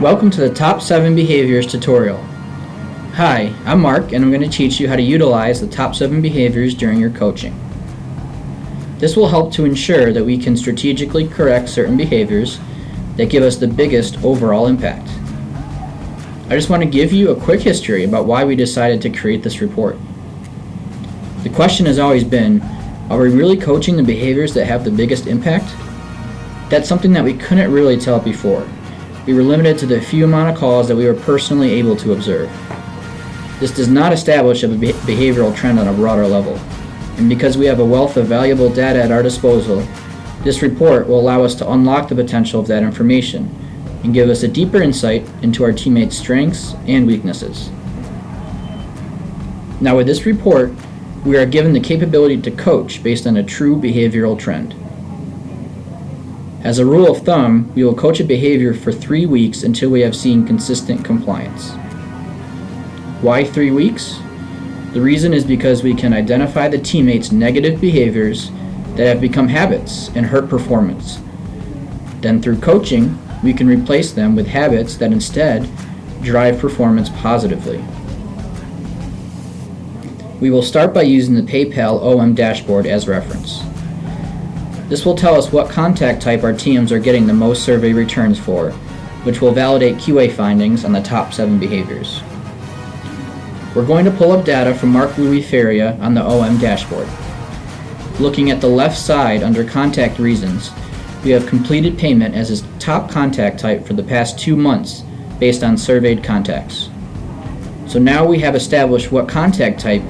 Welcome to the Top 7 Behaviors tutorial. Hi, I'm Mark and I'm going to teach you how to utilize the top 7 behaviors during your coaching. This will help to ensure that we can strategically correct certain behaviors that give us the biggest overall impact. I just want to give you a quick history about why we decided to create this report. The question has always been, are we really coaching the behaviors that have the biggest impact? That's something that we couldn't really tell before. We were limited to the few amount of calls that we were personally able to observe. This does not establish a behavioral trend on a broader level. And because we have a wealth of valuable data at our disposal, this report will allow us to unlock the potential of that information and give us a deeper insight into our teammates' strengths and weaknesses. Now with this report, we are given the capability to coach based on a true behavioral trend. As a rule of thumb, we will coach a behavior for 3 weeks until we have seen consistent compliance. Why 3 weeks? The reason is because we can identify the teammates' negative behaviors that have become habits and hurt performance. Then through coaching, we can replace them with habits that instead drive performance positively. We will start by using the PayPal OM dashboard as reference. This will tell us what contact type our teams are getting the most survey returns for, which will validate QA findings on the top 7 behaviors. We're going to pull up data from Mark Louis Feria on the OM dashboard. Looking at the left side under contact reasons, we have completed payment as his top contact type for the past 2 months based on surveyed contacts. So now we have established what contact type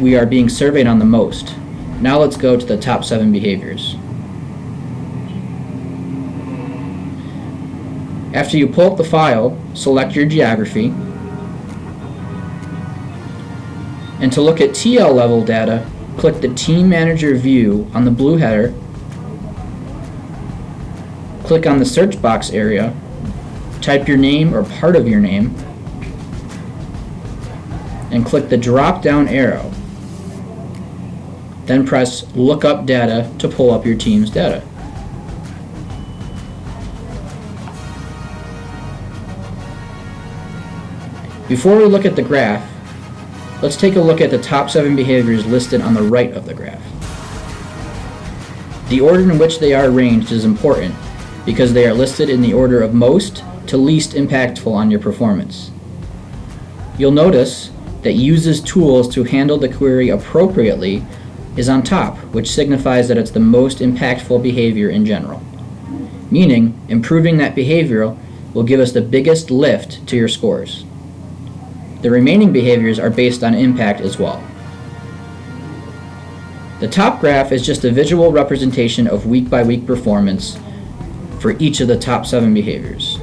we are being surveyed on the most. Now let's go to the top 7 behaviors. After you pull up the file, select your geography. And to look at TL level data, click the Team Manager view on the blue header. Click on the search box area, type your name or part of your name, and click the drop-down arrow. Then press Look Up Data to pull up your team's data. Before we look at the graph, let's take a look at the top 7 behaviors listed on the right of the graph. The order in which they are arranged is important because they are listed in the order of most to least impactful on your performance. You'll notice that uses tools to handle the query appropriately is on top, which signifies that it's the most impactful behavior in general. Meaning, improving that behavior will give us the biggest lift to your scores. The remaining behaviors are based on impact as well. The top graph is just a visual representation of week-by-week performance for each of the top 7 behaviors.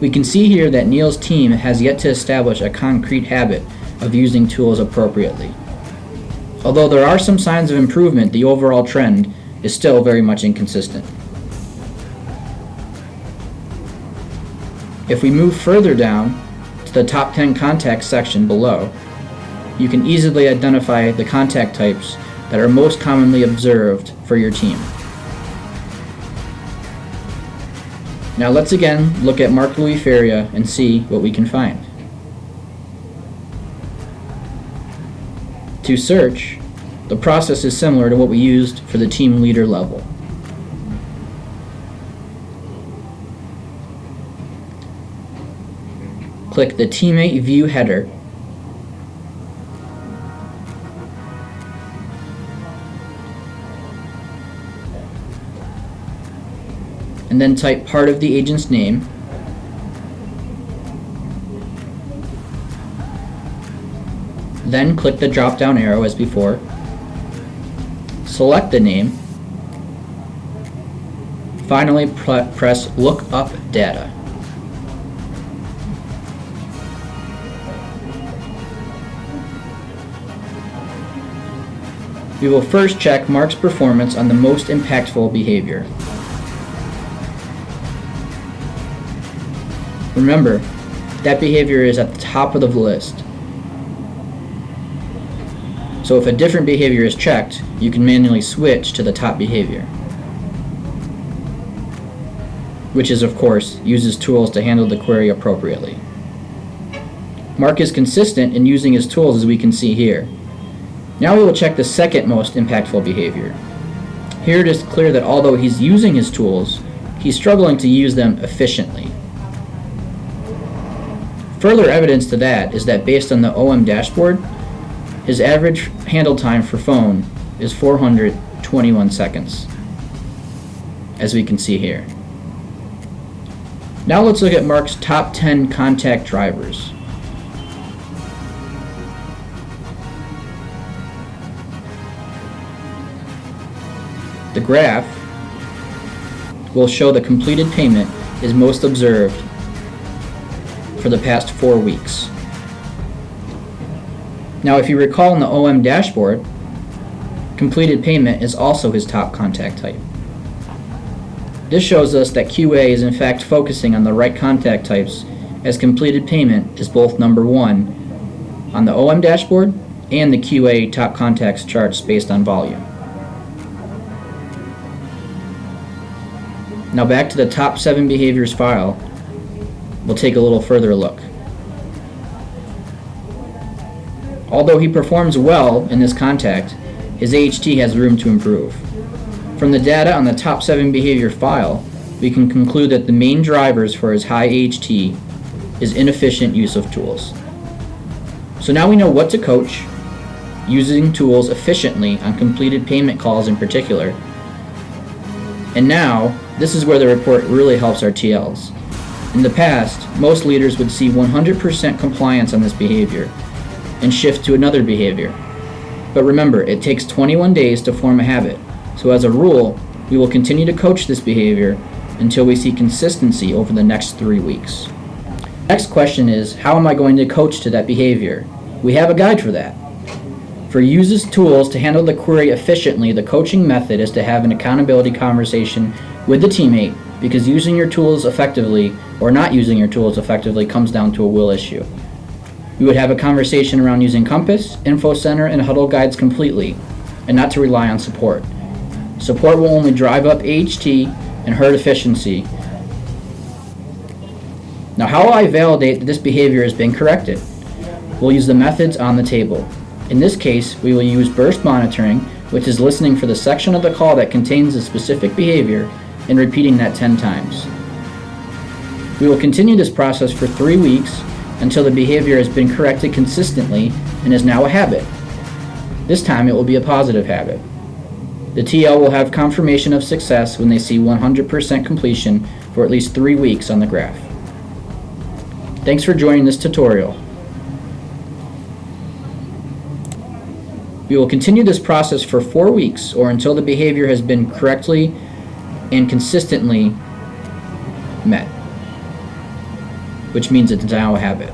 We can see here that Neil's team has yet to establish a concrete habit of using tools appropriately. Although there are some signs of improvement, the overall trend is still very much inconsistent. If we move further down to the top 10 contacts section below, you can easily identify the contact types that are most commonly observed for your team. Now let's again look at Mark Louis Feria and see what we can find. To search, the process is similar to what we used for the team leader level. Click the Teammate View header and then type part of the agent's name. Then click the drop-down arrow as before. Select the name. Finally, press Look Up Data. We will first check Mark's performance on the most impactful behavior. Remember, that behavior is at the top of the list. So if a different behavior is checked, you can manually switch to the top behavior. which is, of course, uses tools to handle the query appropriately. Mark is consistent in using his tools, as we can see here. Now we will check the second most impactful behavior. Here it is clear that although he's using his tools, he's struggling to use them efficiently. Further evidence to that is that based on the OM dashboard, his average handle time for phone is 421 seconds, as we can see here. Now let's look at Mark's top 10 contact drivers. The graph will show the completed payment is most observed for the past 4 weeks. Now, if you recall in the OM dashboard, completed payment is also his top contact type. This shows us that QA is in fact focusing on the right contact types, as completed payment is both number 1 on the OM dashboard and the QA top contacts charts based on volume. Now back to the top 7 behaviors file, we'll take a little further look. Although he performs well in this contact, his AHT has room to improve. From the data on the top 7 behavior file, we can conclude that the main drivers for his high AHT is inefficient use of tools. So now we know what to coach, using tools efficiently on completed payment calls in particular. And now, this is where the report really helps our TLs. In the past, most leaders would see 100% compliance on this behavior and shift to another behavior. But remember, it takes 21 days to form a habit, so as a rule, we will continue to coach this behavior until we see consistency over the next 3 weeks. Next question is, how am I going to coach to that behavior? We have a guide for that. For uses tools to handle the query efficiently, the coaching method is to have an accountability conversation with the teammate, because using your tools effectively or not using your tools effectively comes down to a will issue. We would have a conversation around using Compass, Info Center, and Huddle guides completely, and not to rely on support. Support will only drive up AHT and hurt efficiency. Now, how will I validate that this behavior has been corrected? We'll use the methods on the table. In this case, we will use burst monitoring, which is listening for the section of the call that contains a specific behavior and repeating that 10 times. We will continue this process for 3 weeks until the behavior has been corrected consistently and is now a habit. This time it will be a positive habit. The TL will have confirmation of success when they see 100% completion for at least 3 weeks on the graph. Thanks for joining this tutorial. We will continue this process for 4 weeks or until the behavior has been correctly and consistently met, which means it's now a habit.